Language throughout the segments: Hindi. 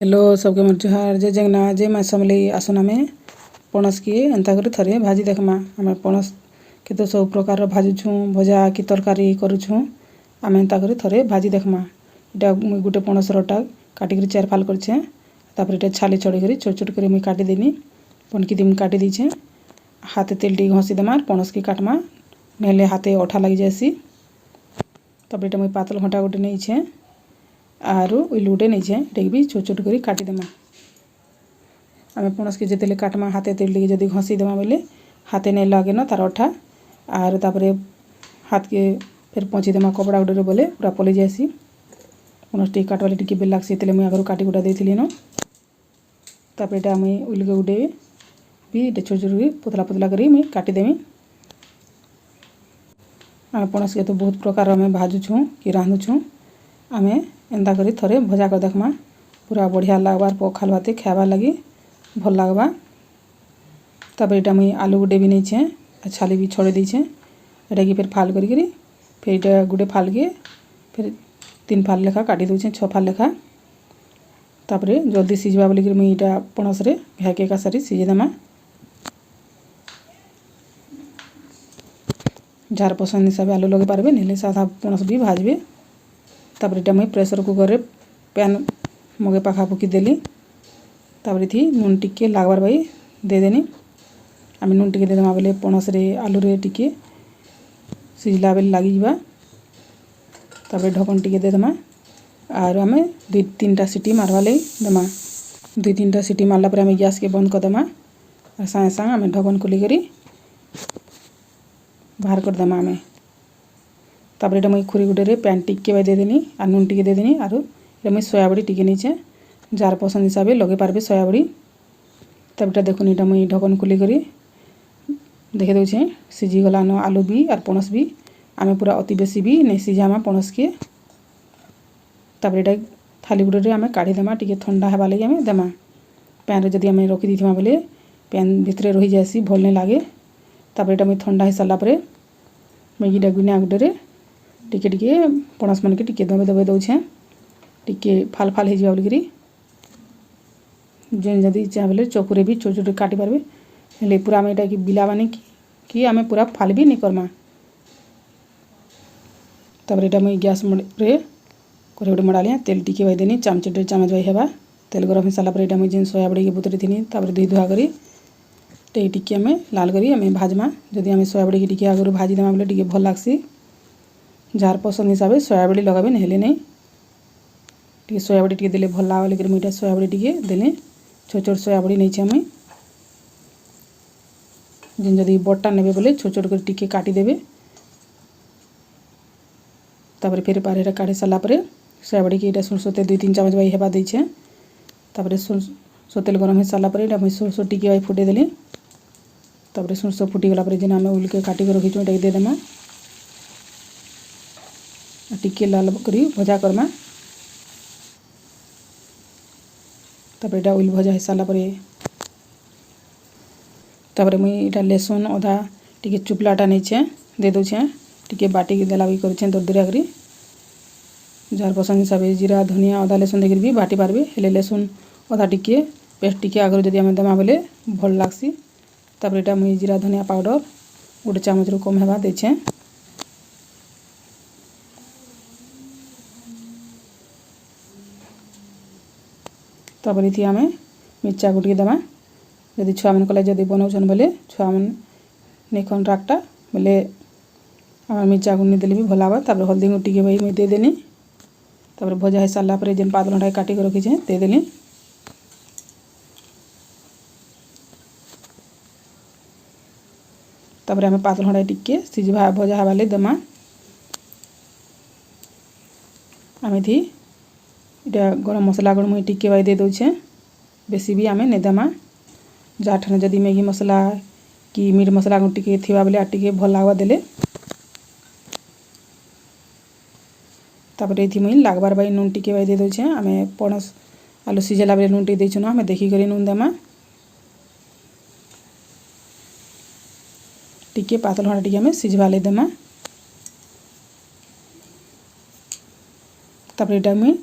हेलो सबके मोर जुहार जय जगन्नाथ जय माँ समलेई आसन आमे पणस के एंता कर थरे भाजी देखमा। आमे पणस के तो सब प्रकार भाजुछुँ भजा कि तरकारी करुछुँ। आमे एंता कर थरे भाजी देखमा। इटा मुई गुटे पणस रटा काटिक चार फाल करछे। तापर इटा छाली छड़ी कर छोट छोट कर मुई काटी देनी पनकी दिम काटी दीछे। हाथे तेल टी घसी देमा पणस के काटमा नेले हाथे अठा लगी जासी। तापर इटा मुई पातल घंटा गुटे नहींछे आरु उइल गुटे नहींछे इटा भी छोट छोट करी काटी देमा। आमे पणस के जेतेले काटमा हाथे तेल टी जदी घसी देमा बेले हाथे नहीं लागे न तार अठा आर तापरे हाथ के फिर पहुँची देमा कपड़ा गुटे बोले पूरा पलि जासी। पणस टी काटवाले टी बेल लागसी तेले मुई आगरू काटी गुटा देथिली न। तापर इटा मुई उइल के गुटे भी इटा छोट छोट करी पतला पतला करी मुई काटी देमी। आमे पणस के तो बहुत प्रकार आमे भाजुछुँ कि रांधुछुँ। आमे एंता करी थरे भजा कर देखमा पूरा बढ़िया लागबार पखाल भाते खाइबार लगी भल लागबा। तापर इटा मुई आलू गुटे भी नहींछे छाली भी छड़े दीछे एटा कि फिर फाल करी फिर इटा गुटे फाल के फिर 3 फाल लेखा काटी दूछे 6 फाल लेखा। तापरे जल्दी सिझबा बोली मुई इटा पणस रे घाके एका सारी सिझे देमा। जार पसंद हिसाब आलू लगे पारबे नहले सादा पणस भी भाजबे। तापर इटा मुई प्रेशर कुकर रे पैन मगे पाखापुखी देली। तापर थी नून टिके लागबार बाई दे देनी। आमे नून टिके देदेमा बेले पणस रे आलू रे टिके सिझला बेले लागी जिबा। तापर ढकन टिके देदेमा आर आमे 2-3टा सीटी मारवा लई देमा। 2-3टा सीटी मारला पर आमे गैस के बंद कर देमा और साए साए आमे ढकन खुली करी बाहर कर देमा आमे। तापर इटा मुई खुरी गुटे रे पैन टिके बाई दे देनी और नून टिके दे देनी आरु इटा मुई सोया बड़ी टिके नीचे जार पसंद हिसाब लगे पारबे सोया बड़ी। तब इटा देखुन इटा मुई ढकन खुली करी देखे दउछे सिझी गला न आलू भी और पणस भी। आमे पूरा अति बेसी भी नहीं सिझामा पणस के। तापर इटा थाली गुटे रे आमे काढ़ी देमा टिके ठंडा हेबा लगी आमे देमा। पैन रे जदी आमे रखी दीथिमा बेले पैन भितरे रही जासी भल नहीं लागे। तापर इटा मुई ठंडा हे सारला परे मुई इटा गुनिया गुटे रे टिके टिके पणस मन के टिके दबे दबे दउछे टिके फाल फाल हे जिबा बोली जेन जदी इच्छा बेले चकुरे भी छोट छोट काटी पारबे हेले पूरा आमे इटा कि बिलाबानी कि आमे पूरा फाल भी नहीं करमा। तापर इटा मुई गैस रे करे गुटे मड़ा लिया तेल टिके बाई देनी चामच 1.5 चामच बाई हेबा। तेल गरम हे सारला परे इटा मुई जेन सोया बड़ी के बुतरी थिनी तापर धुई धुआ करी टे टिके आमे लाल करी आमे भाजमा। जदी आमे सोया बड़ी के टिके आगरू भाजी देमा बेले टिके भल लागसी। जार पसंद हिसाब सोया बड़ी लगाबे नहेले नहीं टिके सोया बड़ी टिके देले भल लागा लेकिन मुई इटा सोया बड़ी टिके देले छोट छोट सोया बड़ी नहींछे मुई। जेन जदी बड़टा नेबे बोले छोट छोट कर टिके काटी देबे। तापर फिर पारेरा काढ़ी सारला परे सोया बड़ी के इटा सरसो तेल 2-3 चामच बाई हेबा देइछे। तापर सरसो तेल गरम हे सारला परे इटा मुई सरसो टिके बाई फुटे देली। तापर सरसो फुटी गला परे जेन आमे उल के काटी के रखिछु इटा दे देमा टिके लाल करी भजा करमा। तापर इटा उइल भजा हे सारला परे तापर मुई इटा लहसुन अदा टिके चुपलाटा नहींछे दे दउछे टिके बाटी के देला भी करछे दरदरिया करी। जार पसंद हिसाब जीरा धनिया अदा लहसुन देकर भी बाटी पारबे हेले लहसुन अदा टिके पेस्ट टिके आगरू जदी आमे देमा बेले भल लागसी। तापर इटा मुई जीरा धनिया पाउडर 1 चामच रु कम हेबा देछे। तापर इथि आमे मिर्चा गुटिके देमा जदी छुआ मन कले जदी बनाउछन बेले छुआ मन नहीं खन रागटा बेले आमे मिर्चा गुनी देले भी भल लागबा। तापर हल्दी गुटिके बाई मुई दे देनी। तापर भजा हे सारला परे जेन पातल घंटा काटी के रखिछे दे देनी। तापर आमे पातल घंटा टिके सिझबा भजा हेबा ले देमा। आमे थी इटा गरम मसला गुण मुई टिके बाई दे दउछे बेसी भी आमे नहीं देमा। जार ठाने जदी मैगी मसला कि मीट मसला गुण टिके थिबा बेले टिके भल लागबा देले। तापर इथि मुई लागबार बाई नून टिके बाई दे दउछे। आमे पणस आलू सिझेला बेले नून टिके देइछु न आमे देखि करी नून देमा। टिके पातल घंटा टिके आमे सिझबा ले देमा। तापर इटा मुई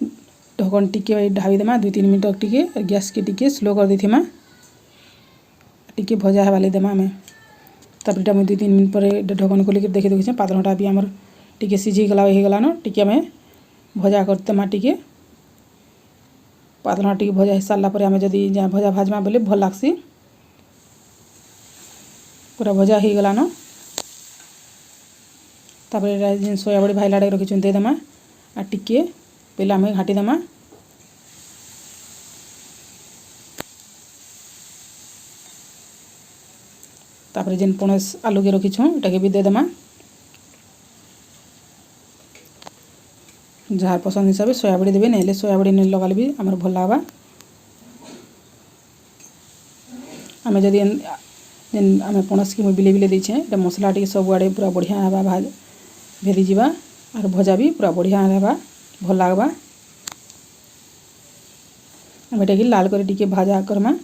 ढकन टिके ढाबी देमा 2-3 मिनट तक टिके गैस के टिके स्लो कर देथिमा टिके भजा हेबाले देमा आमे तापर इटा 2-3 मिनट पर ढकन खोलिक देखि देखिछे पातलटा भी हमर टिके सिझी गला हे गला न टिके आमे भजा करतेमा टिके पातलटा टिके भजा हे सारला पर आमे जदी जा भजा भाजमा बोले भल लागसी पूरा भजा हे गला न तापर जेन सोया बड़ी भाईलाडे रखिछन दे देमा आ टिके पहले आमे घाटी देमा तापर जेन पणस आलू के रखिछन एटाके भी दे देमा जार पसंद हिसाब सोया बड़ी देबे नेले सोया बड़ी ने लगाले भी हमर भल लागबा आमे जदी जेन आमे पणस के बिले बिले दैछे एटा मसला टिके सब आडे पूरा बढ़िया हेबा भाज भेदी जीवा और भजा भी पूरा बढ़िया हेबा भल लागबा आमे एटाके लाल करे टिके भाजा करमा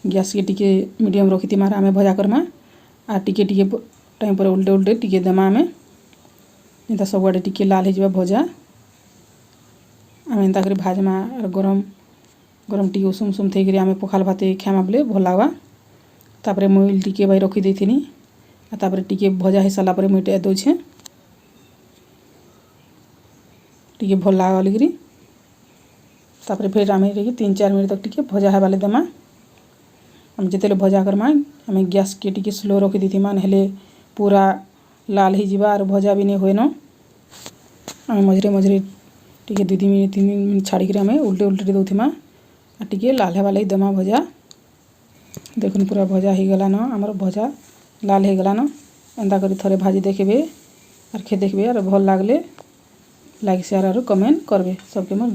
गैस के टिके मीडियम रखिति मार आमे भजा करमा आ टिके टिके टाइम पर उल्टे उल्टे टिके देमा आमे एंता सब आडे टिके लाल हे जीवा भजा आमे एंता करे भाजमा और गरम गरम टिके उषुम उषुम थई करे आमे पखाल भाते खामा बोले भल लागबा तापर मोइल टिके भाई रखि देथिनी आ तापर टिके भजा हे साला पर मिटे दोछे टिके भल लागले गिरी तापर फिर आमे टिके 3-4 मिनट तक टिके भजा हेबाले देमा हम जेतेले भजा करमा आमे गैस के टिके स्लो रखि देथिमा नहेले पूरा लाल हे जीवा और भजा भी नहीं होए न आमे मझरे मझरे टिके 2-3 मिनट छाड़ी करे आमे उल्टे उल्टे दउथिमा आ टिके लाल हेबाले देमा भजा देखुन पूरा भजा हे गला न हमर भजा लाल हे गला न एंदा करी थरे भाजी देखबे और खे देखबे और भल लागले लाइक शेयर और कमेंट करबे सबके मोर